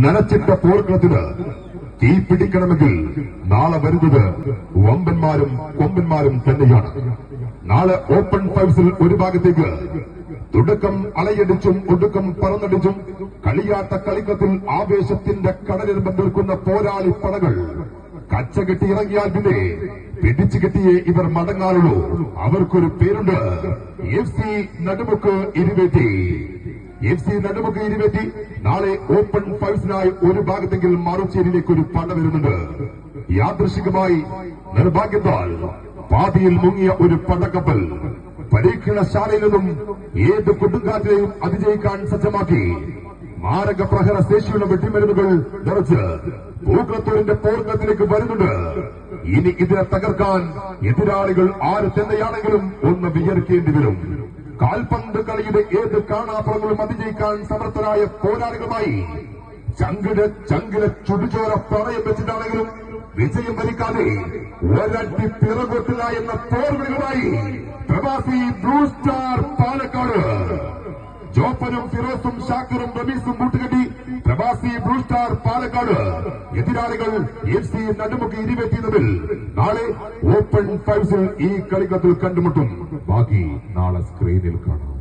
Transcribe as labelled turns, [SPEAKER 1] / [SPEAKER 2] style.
[SPEAKER 1] നനച്ചിട്ട പോർക്കളത്തിന് തീ പിടിക്കണമെങ്കിൽ നാളെ വരുന്നത് വമ്പന്മാരും കൊമ്പന്മാരും തന്നെയാണ്. നാളെ ഓപ്പൺ ഫൈവ്സിൽ ഒരു ഭാഗത്തേക്ക് തുടക്കം അലയടിച്ചും ഒടുക്കം പറന്നടിച്ചും കളിയാട്ട കളിക്കത്തിൽ ആവേശത്തിന്റെ കടലിൽ നിൽക്കുന്ന പോരാളി പടകൾ കച്ചകെട്ടി ഇറങ്ങിയാൽ പിന്നെ പിടിച്ചു കെട്ടിയേ ഇവർ മടങ്ങാറുള്ളൂ. അവർക്കൊരു പേരുണ്ട്, FC നടുമുക്ക് ഇരുവേറ്റി. FC നടുമുക്ക് ഇരുവേറ്റി നാളെ ഓപ്പൺ ഫൈവ്സിനായി ഒരു ഭാഗത്തെങ്കിൽ മറുചേരിയിലേക്ക് ഒരു പട വരുന്നുണ്ട്. യാദൃശികമായി നിർഭാഗ്യത്താൽ പാതിയിൽ മുങ്ങിയ ഒരു പടക്കപ്പൽ പരീക്ഷണശാലയിൽ നിന്നും ഏത് കൊടുങ്കാറ്റിനെയും അതിജയിക്കാൻ സജ്ജമാക്കി മാരക പ്രഹര ശേഷിയുള്ള വെട്ടിമരുന്നുകൾ നിറച്ച് പൂക്കളത്തൂരിന്റെ പോർക്കത്തിലേക്ക് വരുന്നുണ്ട്. ഇനി ഇതിനെ തകർക്കാൻ എതിരാളികൾ ആര് തന്നെയാണെങ്കിലും ഒന്ന് വിയർക്കേണ്ടി വരും. കാൽപന്ത് കളിയുടെ ഏത് കാണാപ്പുറങ്ങളും അതിജയിക്കാൻ സമർത്ഥരായ പോരാളികളുമായി ചങ്കിലെ ചുടുചോര പ്രളയം വെച്ചിട്ടാണെങ്കിലും വിജയം വരിക്കാതെ ഒരട്ടി പിറകോട്ടില്ല എന്ന പോർവിളികളുമായി പ്രവാസി ബ്ലൂ സ്റ്റാർ പാലക്കാട്. ജോപ്പനും ഫിറോസും ഷാക്കിറും റമീസും കൂട്ടുകെട്ടി പ്രവാസി ബ്ലൂ സ്റ്റാർ പാലക്കാട് എതിരാളികൾ FC നടുമുക്ക് ഇരുവേറ്റിയതിൽ നാളെ ഓപ്പൺ ഫൈവ്സിൽ ഈ കളിക്കത്തിൽ കണ്ടുമുട്ടും. ബാക്കി നാളെ സ്ക്രീനിൽ കാണാം.